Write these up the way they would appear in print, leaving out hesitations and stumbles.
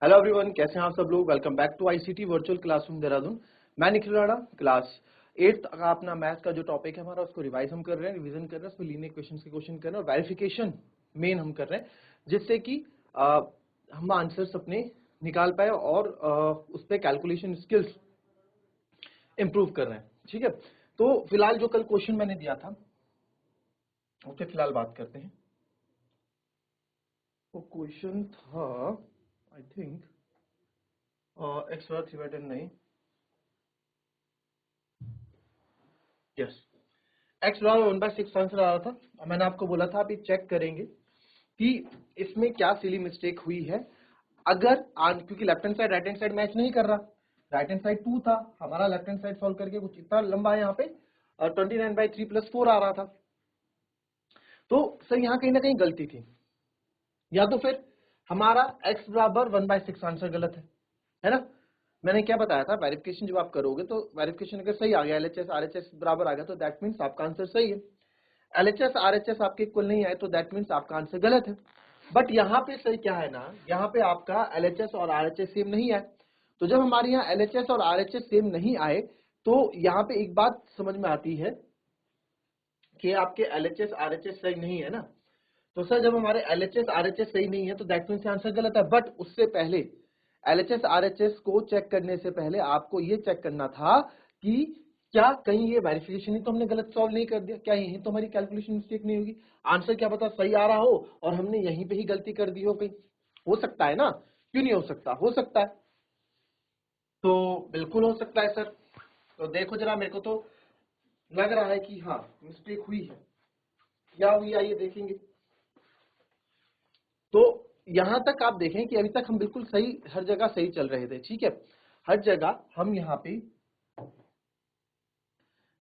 Hello everyone, कैसे हैं आप सब लोग। Welcome back to ICT virtual classroom Dehradun. मैं निखिल राणा, क्लास 8 का अपना मैथ का जो टॉपिक है हमारा उसको रिवाइज हम कर रहे हैं, रिवीजन कर रहे हैं, उसमें लीनियर क्वेश्चंस के क्वेश्चन कर रहे हैं और वेरिफिकेशन मेन हम कर रहे हैं, जिससे कि हम आंसर्स अपने निकाल पाए और उस पर कैलकुलेशन स्किल्स इंप्रूव कर रहे हैं। ठीक है, तो फिलहाल जो कल क्वेश्चन मैंने दिया था उस पर फिलहाल बात करते हैं। वो क्वेश्चन था आई थिंक एक्स बार 3/10 नहीं, यस, एक्स बराबर 1/6 आंसर आ रहा था और मैंने आपको बोला था आप ये चेक करेंगे कि इसमें क्या सिली मिस्टेक हुई है। अगर क्योंकि left hand side right hand side match नहीं कर रहा, राइट हैंड साइड 2 था हमारा, लेफ्ट हैंड साइड सॉल्व करके कुछ इतना लंबा यहाँ पे 29/3 + 4 आ रहा था। तो सर यहाँ कहीं ना कहीं गलती थी, या तो फिर हमारा x बराबर 1/6 आंसर गलत है ना। मैंने क्या बताया था, वेरिफिकेशन जब आप करोगे तो वेरिफिकेशन अगर सही आ गया, एलएचएस आरएचएस बराबर आ गया तो दैट मीन्स आपका आंसर सही है। एलएचएस आरएचएस आपके इक्वल नहीं आए तो दैट मीन्स आपका आंसर गलत है। बट यहाँ पे सही क्या है ना, यहाँ पे आपका एलएचएस और आरएचएस सेम नहीं आए। तो जब हमारे यहाँ एलएचएस और आरएचएस सेम नहीं आए तो यहाँ पे एक बात समझ में आती है कि आपके एलएचएस आरएचएस सही नहीं है ना। तो सर जब हमारे एलएचएस आरएचएस सही नहीं है तो दैट मीन्स आंसर गलत है। बट उससे पहले एलएचएस आरएचएस को चेक करने से पहले आपको ये चेक करना था कि क्या कहीं ये वेरिफिकेशन ही तो हमने गलत सॉल्व नहीं कर दिया, क्या यहीं तो हमारी कैलकुलेशन मिस्टेक नहीं होगी। आंसर क्या पता सही आ रहा हो और हमने यहीं पे ही गलती कर दी हो कहीं, हो सकता है ना, क्यों नहीं हो सकता, हो सकता है, तो बिल्कुल हो सकता है सर। तो देखो जरा, मेरे को तो लग रहा है कि हाँ मिस्टेक हुई है, क्या हुई आइए देखेंगे। तो यहां तक आप देखें कि अभी तक हम बिल्कुल सही, हर जगह सही चल रहे थे। ठीक है, हर जगह हम यहाँ पे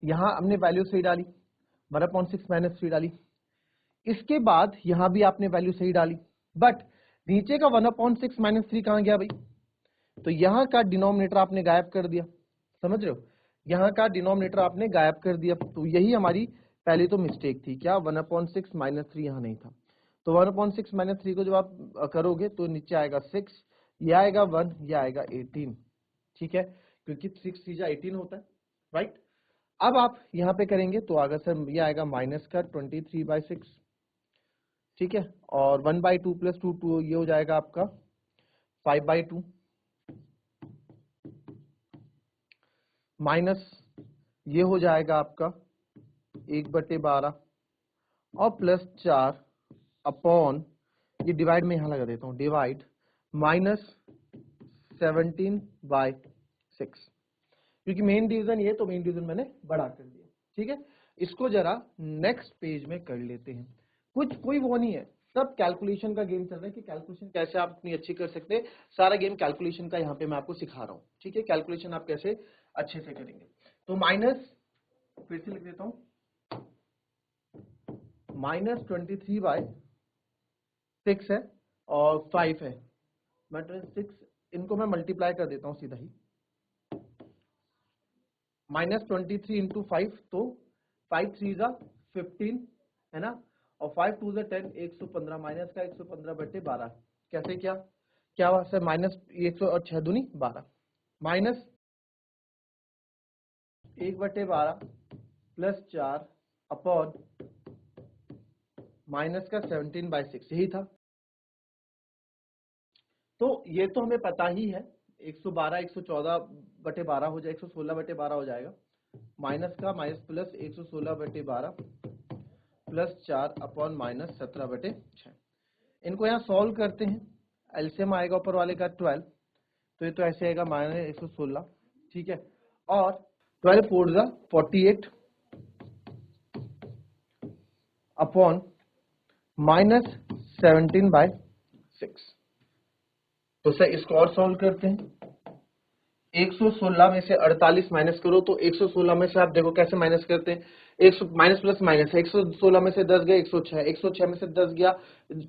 हमने वैल्यू सही डाली, 1/6 - 3 डाली। इसके बाद यहां भी आपने वैल्यू सही डाली, बट नीचे का 1/6 - 3 कहां गया भाई। तो यहां का डिनोमिनेटर आपने गायब कर दिया, समझ रहे हो, यहां का डिनोमिनेटर आपने गायब कर दिया। तो यही हमारी पहली तो मिस्टेक थी, क्या 1/6 - 3 यहां नहीं था। तो 1/6 - 3 को जब आप करोगे तो नीचे आएगा 6, ये आएगा 1, ये आएगा 18। ठीक है, क्योंकि 6 3 18 होता है, राइट। अब आप यहाँ पे करेंगे तो आगे सर ये आएगा माइनस का 23/6। ठीक है, और 1/2 + 2 2 ये हो जाएगा आपका 5/2 माइनस ये हो जाएगा आपका 1/12 और +4 अपॉन, ये डिवाइड में यहां लगा देता हूं, डिवाइड -17/6, क्योंकि मेन डिवीजन ये, तो मेन डिवीजन मैंने बड़ा कर दिया। ठीक है, इसको जरा नेक्स्ट पेज में कर लेते हैं। कुछ कोई वो नहीं है, सब कैलकुलेशन का गेम चल रहा है कि कैलकुलेशन कैसे आप इतनी अच्छी कर सकते हैं। सारा गेम कैलकुलेशन का यहाँ पे मैं आपको सिखा रहा हूँ। ठीक है, कैलकुलेशन आप कैसे अच्छे से करेंगे। तो माइनस, फिर से लिख देता हूँ, -23/6 है और 5 है, -6, इनको मैं मल्टीप्लाई कर देता हूँ सीधा ही, -23 × 5, तो 5 3 15 है ना, और 5 2 10, 115, माइनस का 115/12। कैसे क्या क्या हुआ सर, -100 और 6 दूनी 12, माइनस 1/12 +4 अपॉन माइनस का 17/6, यही था। तो ये तो हमें पता ही है, 112 114/12 हो जाए, 116/12 हो जाएगा, माइनस का माइनस प्लस 116/12 +4 अपॉन -17/6। इनको यहाँ सॉल्व करते हैं, एलसीएम आएगा ऊपर वाले का 12, तो ये तो ऐसे आएगा -116। ठीक है, और 12 4 48 अपॉन -17/6। तो सर इसको और सॉल्व करते हैं, 116 में से 48 माइनस करो, तो 116 में से आप देखो कैसे माइनस करते हैं, 100 माइनस प्लस माइनस है, 116 में से 10 गया 106, 106 में से 10 गया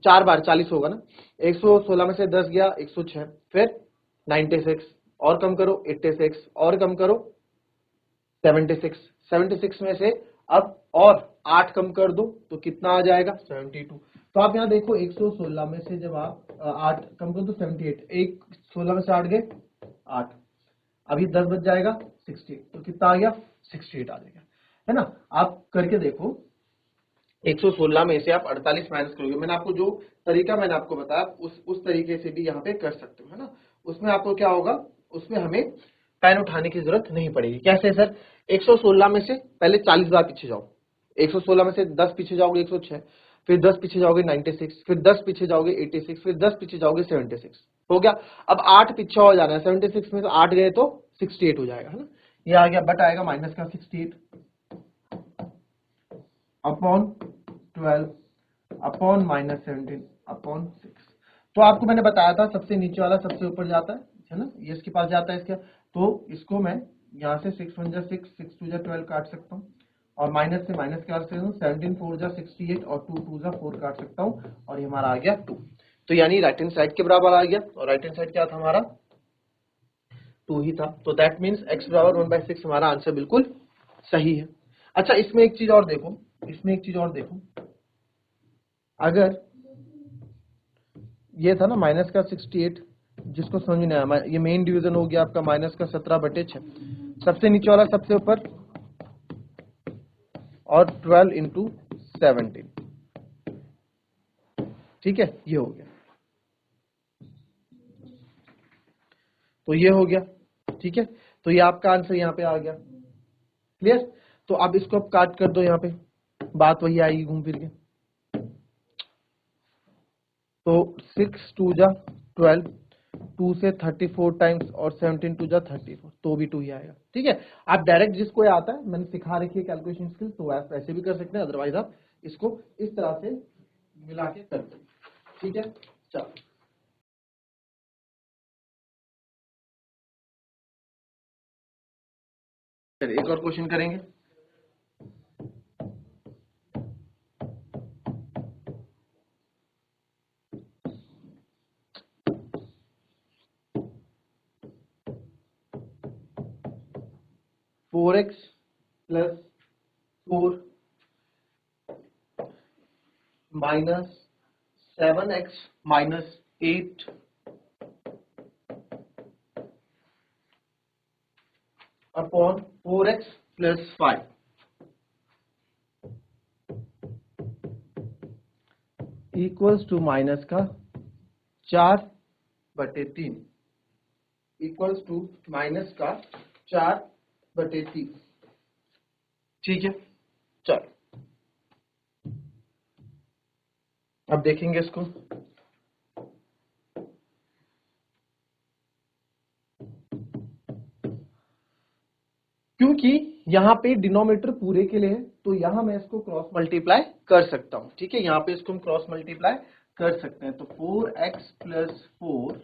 4 बार 40 होगा ना, 116 में से 10 गया 106, फिर 96 और कम करो 86 और कम करो 76 में से अब और 8 कम कर दो तो कितना आ जाएगा 72। तो आप यहाँ देखो 116 में से जब आप 8 कम करो तो 78, एक 16 में से 8 गए 8, अभी 10 बच जाएगा 68, तो कितना आ गया 68 आ जाएगा, है ना। आप करके देखो 116 में से आप 48 माइनस करोगे, मैंने आपको जो तरीका मैंने आपको बताया उस तरीके से भी यहाँ पे कर सकते हो, है ना। उसमें आपको क्या होगा, उसमें हमें पेन उठाने की जरूरत नहीं पड़ेगी। कैसे सर, 116 में से पहले 40 बार पीछे जाओ, 116 में से 10 पीछे जाओगे 106, फिर 10 पीछे जाओगे 96, फिर 10 पीछे जाओगे 86, फिर 10 पीछे जाओगे 76, हो गया। अब 8 पीछे हो जाना है, 76 में तो 8 गए तो 68 हो जाएगा, है ना। ये आ गया, बट आएगा माइनस का 68 अपॉन 12 अपॉन माइनस 17 अपॉन 6। तो आपको मैंने बताया था सबसे नीचे वाला सबसे ऊपर जाता है ना, ये इसके पास जाता है इसका, तो इसको मैं यहाँ से 6 1 जा 6, 6 2 जा 12 काट सकता हूँ, और माइनस से माइनस काट सकता हूँ, 17 4 जा 68 और 2 2 जा 4 काट सकता हूँ, और ये हमारा आ गया 2। तो यानी राइट हैंड साइड के बराबर आ गया, और राइट हैंड साइड क्या था हमारा 2 ही था, तो दैट मीन्स x बराबर 1/6 हमारा आंसर बिल्कुल सही है। अच्छा, इसमें एक चीज और देखो, अगर ये था ना माइनस का 68, जिसको समझ में नहीं आया, ये मेन डिवीजन हो गया आपका माइनस का 17/6, सबसे नीचे वाला सबसे ऊपर, और 12 इंटू 17, ठीक है, ये हो गया, तो ये हो गया, ठीक है। तो ये आपका आंसर यहाँ पे आ गया, क्लियर। तो अब इसको अब काट कर दो, यहाँ पे बात वही आएगी घूम फिर के, तो 6 2 जा 12, 2 से 34 टाइम्स, और 17 2 जा 34, तो भी 2 ही आएगा, ठीक है। आप डायरेक्ट जिसको आता है, मैंने सिखा रखी है कैलकुलेशन स्किल, तो आप ऐसे भी कर सकते हैं, अदरवाइज आप इसको इस तरह से मिला के कर दो, ठीक है। चलो एक और क्वेश्चन करेंगे। 4x plus 4 minus 7x minus 8 upon 4x plus 5 equals to minus का 4/3, इक्वल्स टू माइनस का 4/3, ठीक है। चलो अब देखेंगे इसको, क्योंकि यहाँ पे डिनोमिनेटर पूरे के लिए है, तो यहाँ मैं इसको क्रॉस मल्टीप्लाई कर सकता हूँ, ठीक है। यहाँ पे इसको हम क्रॉस मल्टीप्लाई कर सकते हैं, तो 4x प्लस 4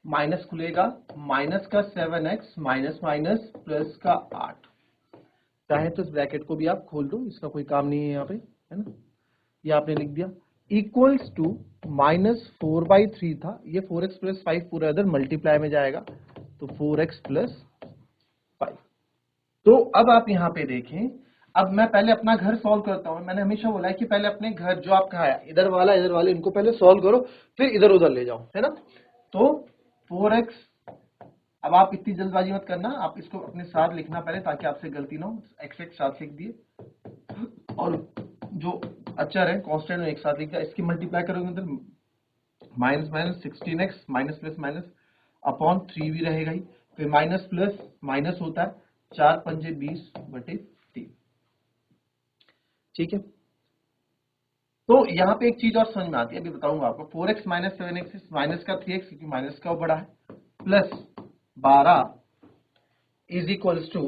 माइनस खुलेगा, माइनस का 7x माइनस माइनस प्लस का 8, चाहे तो इस ब्रैकेट को भी आप खोल दो, इसका कोई काम नहीं है यहाँ पे, है ना। ये आपने लिख दिया, इक्वल्स टू -4/3 था, ये 4x प्लस 5 पूरा इधर मल्टीप्लाई में जाएगा, तो 4x प्लस 5। तो अब आप यहाँ पे देखें, अब मैं पहले अपना घर सॉल्व करता हूँ, मैंने हमेशा बोला है कि पहले अपने घर जो आपका है इधर वाले इनको पहले सॉल्व करो, फिर इधर उधर ले जाओ, है ना। तो 4x, अब आप इतनी जल्दबाजी मत करना, आप इसको अपने साथ लिखना पहले, ताकि आपसे गलती ना हो, x एक साथ लिख दिए, और जो अचर है कांस्टेंट एक साथ लिख दिया, इसकी मल्टीप्लाई करोगे तो minus minus 16x minus plus minus upon 3 भी रहेगा ही, फिर माइनस प्लस माइनस होता है, 4 पंजे 20/3, ठीक है। तो यहाँ पे एक चीज और समझ में आती है, अभी बताऊंगा आपको, 4x माइनस 7x माइनस का 3x, क्योंकि माइनस का बड़ा है, प्लस 12 इज इक्वल्स टू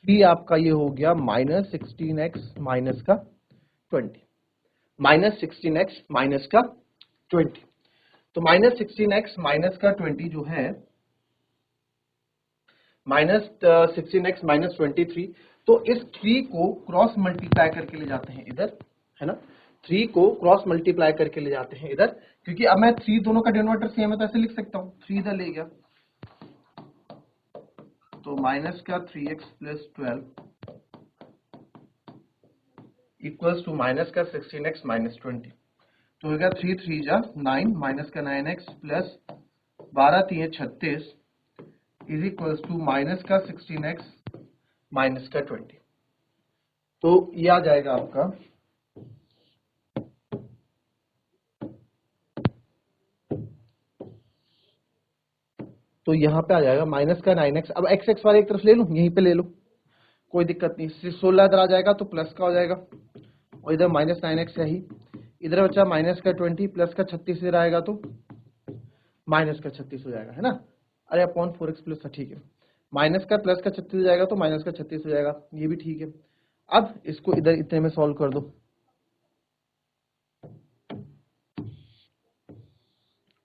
3, आपका ये हो गया माइनस 16x माइनस का 20, माइनस 16x माइनस का 20। तो माइनस 16x माइनस का 20 जो है, माइनस 16x माइनस 23, तो इस 3 को क्रॉस मल्टीप्लाई करके ले जाते हैं इधर, है ना। 3 को क्रॉस मल्टीप्लाई करके ले जाते हैं इधर, क्योंकि अब मैं 3 दोनों का डिनोमिनेटर सेम है, तो ऐसे लिख सकता हूँ, 3 इधर ले गया, तो माइनस का 3x plus 12 equals to minus का 16x माइनस 20, तो हो गया 3 3 जा 9 माइनस का 9x plus 12 3 36 is equals to minus का 16x माइनस का 20। तो ये आ जाएगा आपका तो यहाँ पे आ जाएगा माइनस का 9x। अब एक्स एक्स वाले एक तरफ ले लूँ, यहीं पे ले लो, कोई दिक्कत नहीं। 16 इधर आ जाएगा तो प्लस का हो जाएगा और इधर माइनस 9x है ही। इधर बचा माइनस का 20 प्लस का 36 इधर आएगा तो माइनस का 36 हो जाएगा, है ना। अरे अपॉन 4x प्लस, ठीक है। माइनस का प्लस का 36 हो जाएगा तो माइनस का 36 हो जाएगा, ये भी ठीक है। अब इसको इधर इतने में सॉल्व कर दो,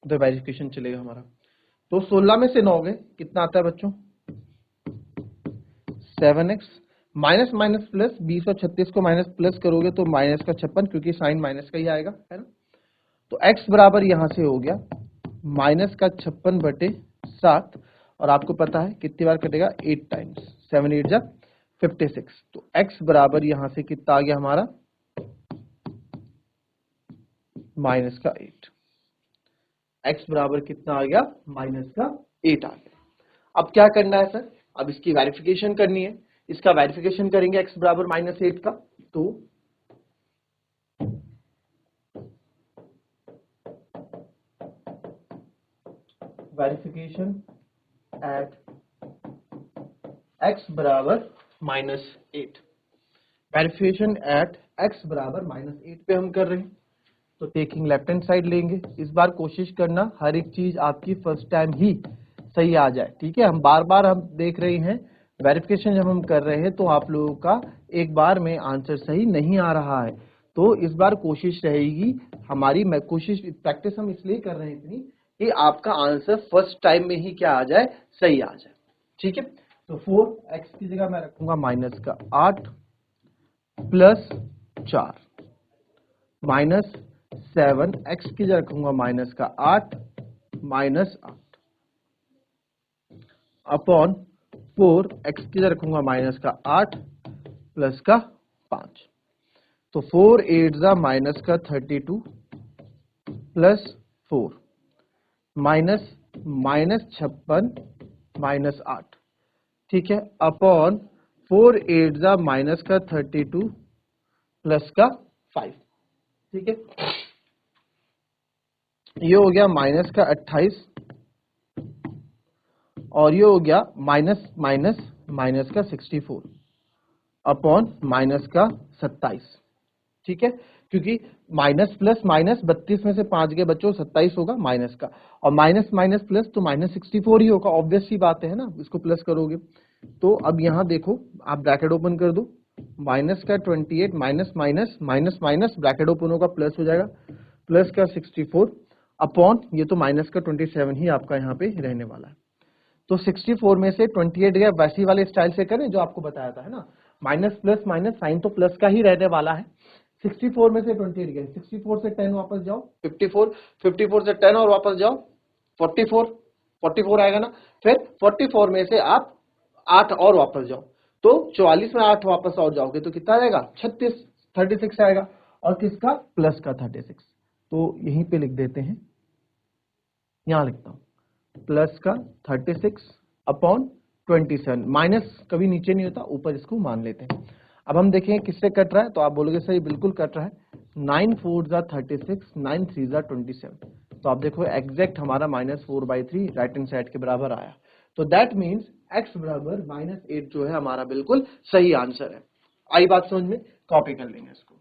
उधर वेरिफिकेशन चलेगा हमारा। तो 16 में से 9 गए, कितना आता है बच्चों 7x माइनस माइनस प्लस 20 और 36 को माइनस प्लस करोगे तो माइनस का 56, क्योंकि साइन माइनस का ही आएगा, है ना। तो x बराबर यहां से हो गया माइनस का 56/7, और आपको पता है कितनी बार कटेगा 8 टाइम्स, 7 8 जा 56। तो x बराबर यहां से कितना आ गया हमारा माइनस का 8। x बराबर कितना आ गया माइनस का 8 आ गया। अब क्या करना है सर, अब इसकी वेरिफिकेशन करनी है। इसका वेरिफिकेशन करेंगे x बराबर माइनस 8 का, तो वेरिफिकेशन एट x बराबर -8, वेरिफिकेशन एट x बराबर -8 पे हम कर रहे हैं। तो टेकिंग लेफ्ट हैंड साइड लेंगे। इस बार कोशिश करना हर एक चीज आपकी फर्स्ट टाइम ही सही आ जाए, ठीक है। हम बार बार हम देख रहे हैं वेरिफिकेशन जब हम कर रहे हैं तो आप लोगों का एक बार में आंसर सही नहीं आ रहा है। तो इस बार कोशिश रहेगी हमारी, मैं कोशिश प्रैक्टिस हम इसलिए कर रहे हैं इतनी कि आपका आंसर फर्स्ट टाइम में ही क्या आ जाए, सही आ जाए, ठीक है। तो 4x की जगह मैं रखूंगा माइनस का 8 प्लस 4 माइनस 7, x की जगह रखूंगा माइनस का 8 माइनस 8 अपॉन 4, x की जगह रखूंगा माइनस का 8 प्लस का 5। तो 4 8 जा माइनस का 32 प्लस 4 माइनस माइनस 56 माइनस 8, ठीक है, अपॉन 4 8 जा माइनस का 32 प्लस का 5, ठीक है। ये हो गया माइनस का 28 और ये हो गया माइनस माइनस माइनस का 64 अपॉन माइनस का 27, ठीक है। क्योंकि माइनस प्लस माइनस 32 में से 5 गए बच्चों, 27 होगा माइनस का, और माइनस माइनस प्लस तो माइनस 64 ही होगा, ऑब्वियस सी बात है ना, इसको प्लस करोगे। तो अब यहां देखो, आप ब्रैकेट ओपन कर दो, माइनस का 28 minus minus minus minus bracket open होगा, प्लस हो जाएगा, प्लस का 64 अपॉन ये तो माइनस का 27 ही आपका यहाँ पे रहने वाला है। तो 64 में से 28 गया, वैसी वाले स्टाइल से करें जो आपको बताया था, है ना, माइनस प्लस माइनस साइन तो प्लस का ही रहने वाला है। 64 में से 28 गए, 64 से 10 वापस जाओ 54, 54 से 10 और वापस जाओ 44, 44 आएगा ना। फिर 44 में से आप 8 और वापस जाओ, तो 44 में 8 वापस और जाओगे तो कितना आएगा 36, 36 आएगा, और किसका प्लस का 36। तो यहीं पे लिख देते हैं, यहां लिखता हूं प्लस का 36 अपॉन 27, माइनस कभी नीचे नहीं होता, ऊपर इसको मान लेते हैं। अब हम देखें किससे कट रहा है, तो आप बोलोगे सही बिल्कुल कट रहा है, 9 4 जा 36, 9 3 जा 27। तो आप देखो एग्जैक्ट हमारा -4/3 राइट हैंड साइड के बराबर आया। तो दैट मीन्स x बराबर -8 जो है हमारा बिल्कुल सही आंसर है। आई बात समझ में, कॉपी कर लेंगे इसको।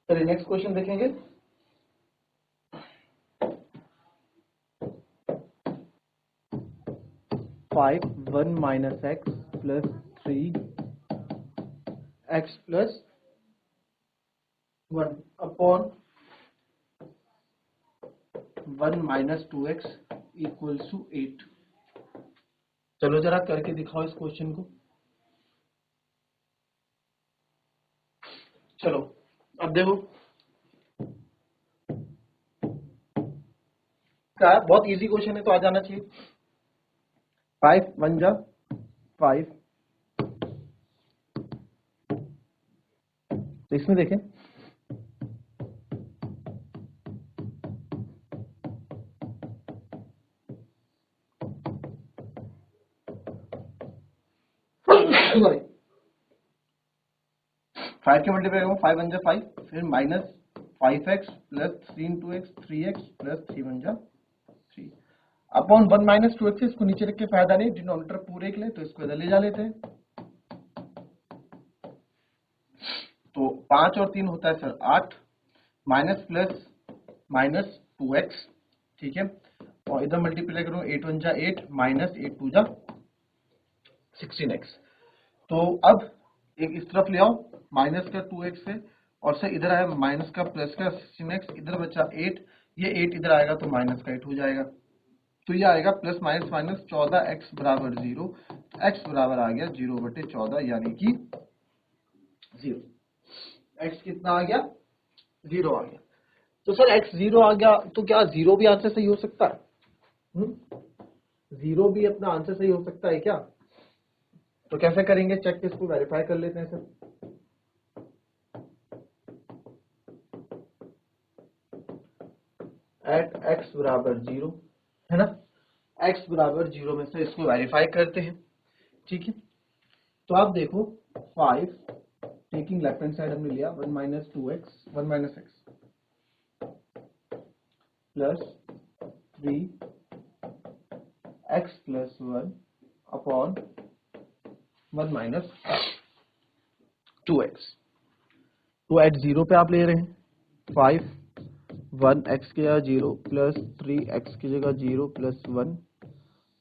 चलिए नेक्स्ट क्वेश्चन देखेंगे। 5 1 minus x plus 3 x plus 1 upon 1 minus 2x equals to 8। चलो जरा करके दिखाओ इस क्वेश्चन को। चलो अब देखो, का बहुत इजी क्वेश्चन है तो आ जाना चाहिए। 5 1 जा 5, तो इसमें देखें सॉरी 5 के मल्टीप्लाई करूँ 5 1 जा 5, फिर minus 5x plus 3 into x 3x plus 3 1 जा 3 अपॉन 1 माइनस 2x। इसको नीचे रख के फायदा नहीं, डिनोमिनेटर पूरे के लिए, तो इसको इधर ले जा लेते हैं। तो 5 और 3 होता है sir 8, minus plus minus 2x, ठीक है, और इधर मल्टीप्लाई करूँ 8 1 जा 8 माइनस 8 2 जा 16x। तो अब एक इस तरफ ले आओ माइनस का 2x है, और सर इधर आया माइनस का प्लस का 16x, इधर बचा 8, ये 8 इधर आएगा तो माइनस का 8 हो जाएगा। तो ये आएगा प्लस माइनस माइनस 14x बराबर 0, तो x बराबर आ गया 0/14 यानी कि 0। x कितना आ गया? 0 आ गया। तो सर x 0 आ गया तो क्या 0 भी आंसर सही हो सकता है? 0 भी अपना आंसर सही हो सकता है क्या? तो कैसे करेंगे चेक, इसको वेरीफाई कर लेते हैं सर। एट x बराबर 0 है ना, x बराबर 0 में से इसको वेरीफाई करते हैं, ठीक है। तो आप देखो 5 टेकिंग लेफ्ट हैंड साइड हमने लिया 1 minus 2x 1 minus x plus 3x plus 1 upon 1 minus 2x। तो एट 0 पे आप ले रहे हैं 5 1x की जगह 0 प्लस 3x की जगह 0 प्लस 1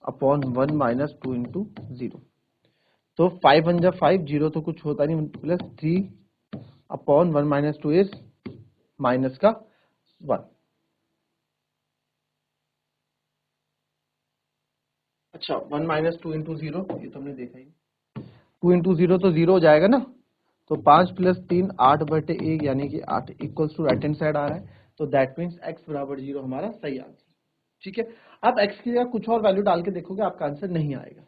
अपॉन 1 माइनस 2 इंटू 0। तो 5 1 जा 5, 0 तो कुछ होता नहीं, plus 3 upon 1 minus 2 is minus का 1। अच्छा 1 माइनस 2 इंटू 0, ये तो हमने देखा ही। 2 इंटू 0 तो 0 हो जाएगा ना, तो 5 प्लस 3 8/1 यानी कि 8 equals to right hand side आ रहा है, तो दैट मीन्स x बराबर 0 हमारा सही आंसर, ठीक है। आप x की जगह कुछ और वैल्यू डाल के देखोगे आपका आंसर नहीं आएगा।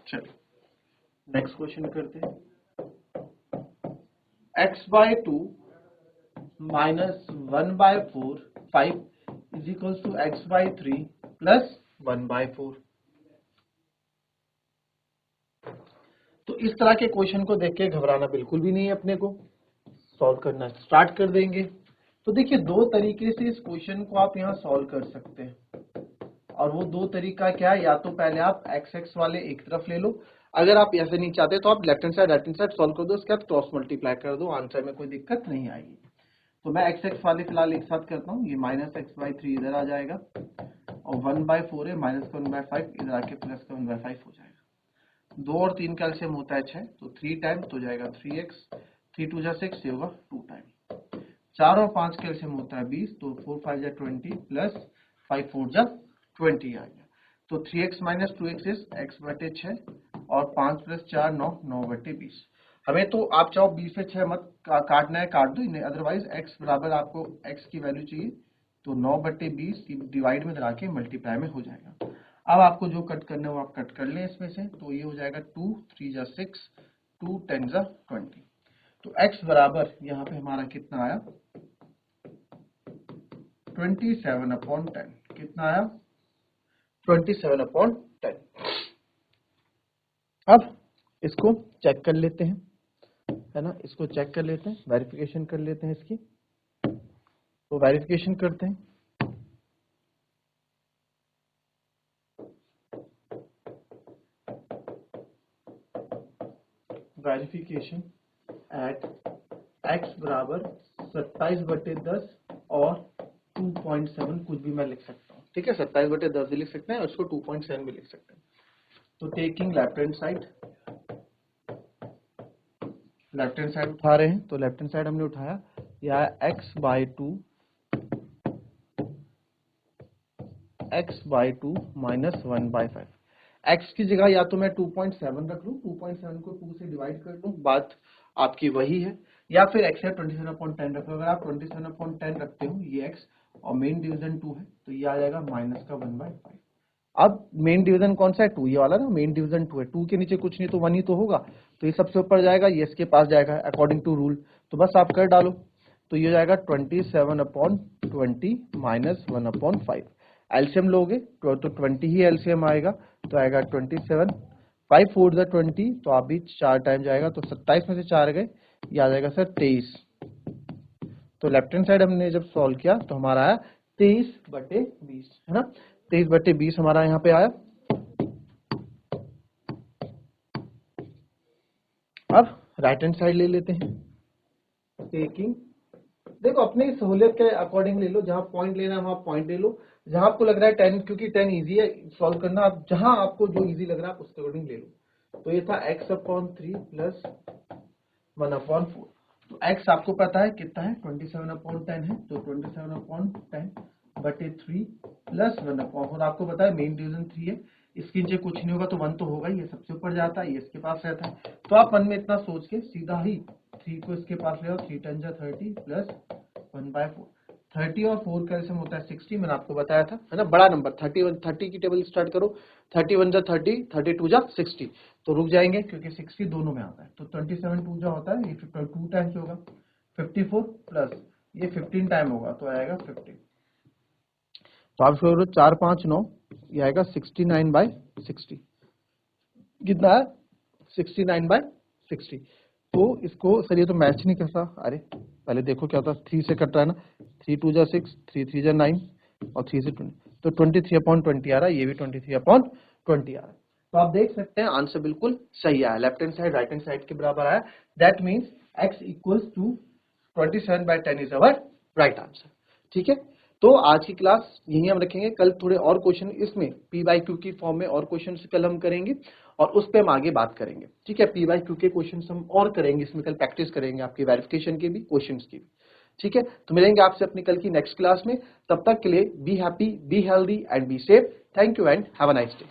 चलिए नेक्स्ट क्वेश्चन करते हैं। x/2 minus 1/4 5 is equals to x/3 plus 1/4। तो इस तरह के क्वेश्चन को देख के घबराना बिल्कुल भी नहीं है, अपने को सॉल्व करना स्टार्ट कर देंगे। तो देखिए दो तरीके से इस क्वेश्चन को आप यहाँ सॉल्व कर सकते हैं, और वो दो तरीका क्या है, या तो पहले आप एक्स एक्स वाले एक तरफ ले लो, अगर आप ऐसे नहीं चाहते तो आप left hand side right hand side solve कर दो, उसके बाद क्रॉस मल्टीप्लाई कर दो, आंसर में कोई दिक्कत नहीं आएगी। तो मैं एक्स एक्स वाले फिलहाल एक साथ करता हूँ, ये माइनस x/3 इधर आ जाएगा, और 1/4 है माइनस का 1/5 इधर आके प्लस का 1/5 हो जाएगा। 2 और 3 का एलसीएम होता है 6, तो 3 टाइम तो जाएगा 3x, 3 2 जा 6, ये होगा 2 टाइम। 4 और 5 का एलसीएम होता है 20, तो 4 5 जा 20 प्लस 5 4 जा 20 आ गया। तो 3x minus 2x is x/6, और 5 प्लस 4 9 9/20। हमें तो आप चाहो 20 से 6 मत काटना है काट दो, अदरवाइज x बराबर आपको x की वैल्यू चाहिए, तो 9/20 डिवाइड में करा के मल्टीप्लाई में हो जाएगा। अब आपको जो कट करना है वो आप कट कर लें इसमें से, तो ये हो जाएगा 2 3 जा 6 2 10 जा 20। तो x बराबर यहाँ पे हमारा कितना आया 27/10। कितना आया 27/10। अब इसको चेक कर लेते हैं, है ना, इसको चेक कर लेते हैं, वेरिफिकेशन कर लेते हैं इसकी। तो वेरिफिकेशन करते हैं, वेरिफिकेशन एट x बराबर 27/10 और 2.7 कुछ भी मैं लिख सकता हूँ, ठीक है, 27/10 भी लिख सकते हैं और इसको 2.7 भी लिख सकते हैं। तो टेकिंग लेफ्ट हैंड साइड उठा रहे हैं, तो लेफ्ट हैंड साइड हमने उठाया, यह x/2 x/2 माइनस 1/5। x की जगह या तो मैं 2.7 रख लूँ, 2.7 को 2 से डिवाइड कर लूँ, बात आपकी वही है, या फिर x है 27/10 रख लो। अगर आप 27/10 रखते हो ये x और मेन डिवीजन 2 है तो ये आ जाएगा माइनस का 1/5। अब मेन डिवीजन कौन सा है? 2, ये वाला ना, मेन डिवीजन 2 है, 2 के नीचे कुछ नहीं तो 1 ही तो होगा, तो ये सबसे ऊपर जाएगा, ये इसके पास जाएगा अकॉर्डिंग टू रूल, तो बस आप कर डालो, तो ये जाएगा 27/20 माइनस 1/5। एलसीएम लोगे तो 20 ही एलसीएम आएगा, तो आएगा 27, 5 4 जा 20, तो आप भी 4 टाइम जाएगा, तो 27 में से 4 गए, ये आ जाएगा सर 23। तो लेफ्ट हैंड साइड हमने जब सॉल्व किया तो हमारा आया 23/20, है ना, 23/20 हमारा यहाँ पे आया। अब राइट हैंड साइड ले लेते हैं, टेकिंग, देखो अपनी सहूलियत के अकॉर्डिंग ले लो, जहां पॉइंट लेना है वहां पॉइंट ले लो, जहां आपको लग रहा है 10, क्योंकि 10 इजी है सॉल्व करना, आप जहां आपको जो इजी लग रहा है आप उसके अकॉर्डिंग ले लो। तो ये था x/3 प्लस 1/4, तो x आपको पता है कितना है, 27/10 है, तो 27/10/3 प्लस 1/4, आपको पता है मेन डिवीजन 3 है, इसके नीचे कुछ नहीं होगा तो 1 तो होगा, ये सबसे ऊपर जाता है, ये इसके पास रहता है, तो आप मन में इतना सोच के सीधा ही 3 को इसके पास ले आओ, 3 10 जा 30 प्लस 1/4, 30 और 4 का एलसीएम होता है 60, मैंने आपको बताया था, है ना, बड़ा नंबर 30 की टेबल स्टार्ट करो, 31 जा 30, 32 जा 60, तो रुक जाएंगे क्योंकि 60 दोनों में आता है, तो 27 2 जा होता है, ये 2 टाइम्स होगा, 54 प्लस ये 15 टाइम होगा, तो आएगा 50, तो आप इसको 4 5 9, ये आएगा 69/60, कितना है 69/60, तो इसको सर ये तो मैच नहीं करता, अरे पहले देखो क्या होता है, 3 से कट रहा है ना, 3 2 जा 6, 3 3 जा 9 और 3 से 20, तो 23/20 आ रहा है, ये भी 23/20 आ रहा है, तो आप देख सकते हैं आंसर बिल्कुल सही आया, left hand side right hand side के बराबर आया, that means x equals to 27/10 is our right answer. ठीक है, तो आज की क्लास यही हम रखेंगे, कल थोड़े और क्वेश्चन इसमें p/q की फॉर्म में और क्वेश्चन कल हम करेंगे और उस पर हम आगे बात करेंगे। ठीक है, p/q के क्वेश्चन हम और करेंगे, इसमें कल प्रैक्टिस करेंगे आपकी वेरिफिकेशन के भी, क्वेश्चन की भी। ठीक है, तो मिलेंगे आपसे अपनी कल की नेक्स्ट क्लास में, तब तक के लिए be happy, be healthy and be safe. Thank you and have a nice day.